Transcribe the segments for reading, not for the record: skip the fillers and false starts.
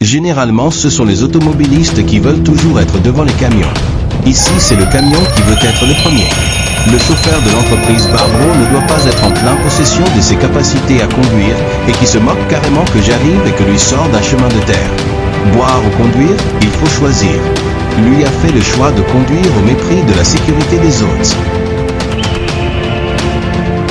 Généralement, ce sont les automobilistes qui veulent toujours être devant les camions. Ici, c'est le camion qui veut être le premier. Le chauffeur de l'entreprise Barbro ne doit pas être en pleine possession de ses capacités à conduire et qui se moque carrément que j'arrive et que lui sors d'un chemin de terre. Boire ou conduire, il faut choisir. Lui a fait le choix de conduire au mépris de la sécurité des autres.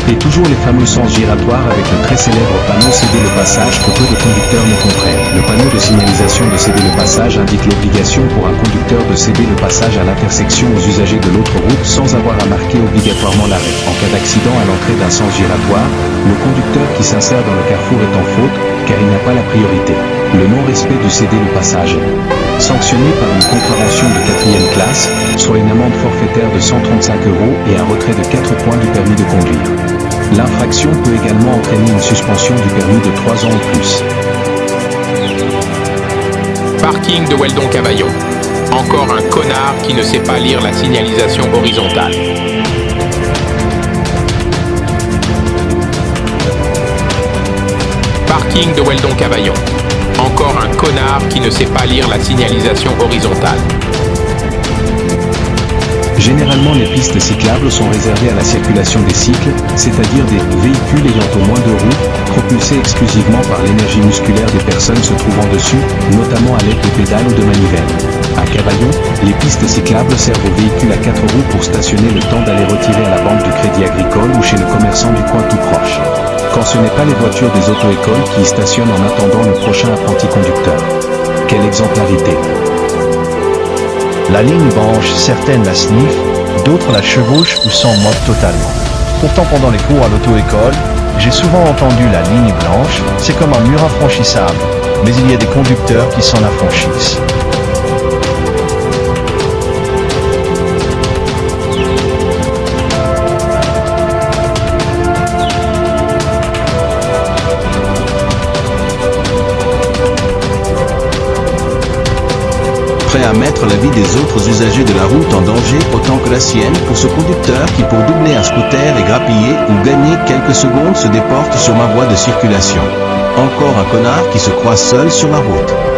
Et toujours les fameux sens giratoires avec le très célèbre panneau céder le passage que peu de conducteurs ne comprennent. Le panneau de signalisation de céder le passage indique l'obligation pour un conducteur de céder le passage à l'intersection aux usagers de l'autre route sans avoir à marquer obligatoirement l'arrêt. En cas d'accident à l'entrée d'un sens giratoire, le conducteur qui s'insère dans le carrefour est en faute car il n'a pas la priorité. Le non-respect du céder le passage est sanctionné par une contravention de 4e classe, soit une amende forfaitaire de 135 € et un retrait de 4 points du permis de conduire. L'infraction peut également entraîner une suspension du permis de 3 ans ou plus. Parking de Weldon-Cavaillon. Encore un connard qui ne sait pas lire la signalisation horizontale. Parking de Weldon-Cavaillon. Encore un connard qui ne sait pas lire la signalisation horizontale. Généralement, les pistes cyclables sont réservées à la circulation des cycles, c'est-à-dire des véhicules ayant au moins 2 roues, propulsés exclusivement par l'énergie musculaire des personnes se trouvant dessus, notamment à l'aide de pédales ou de manivelles. À Cavaillon, les pistes cyclables servent aux véhicules à 4 roues pour stationner le temps d'aller retirer à la banque du Crédit Agricole ou chez le commerçant du coin tout proche. Quand ce n'est pas les voitures des auto-écoles qui y stationnent en attendant le prochain apprenti conducteur. Quelle exemplarité! La ligne blanche, certaines la sniffent, d'autres la chevauchent ou s'en moquent totalement. Pourtant, pendant les cours à l'auto-école, j'ai souvent entendu la ligne blanche, c'est comme un mur infranchissable, mais il y a des conducteurs qui s'en affranchissent. Prêt à mettre la vie des autres usagers de la route en danger autant que la sienne pour ce conducteur qui pour doubler un scooter et grappiller ou gagner quelques secondes se déporte sur ma voie de circulation. Encore un connard qui se croit seul sur la route.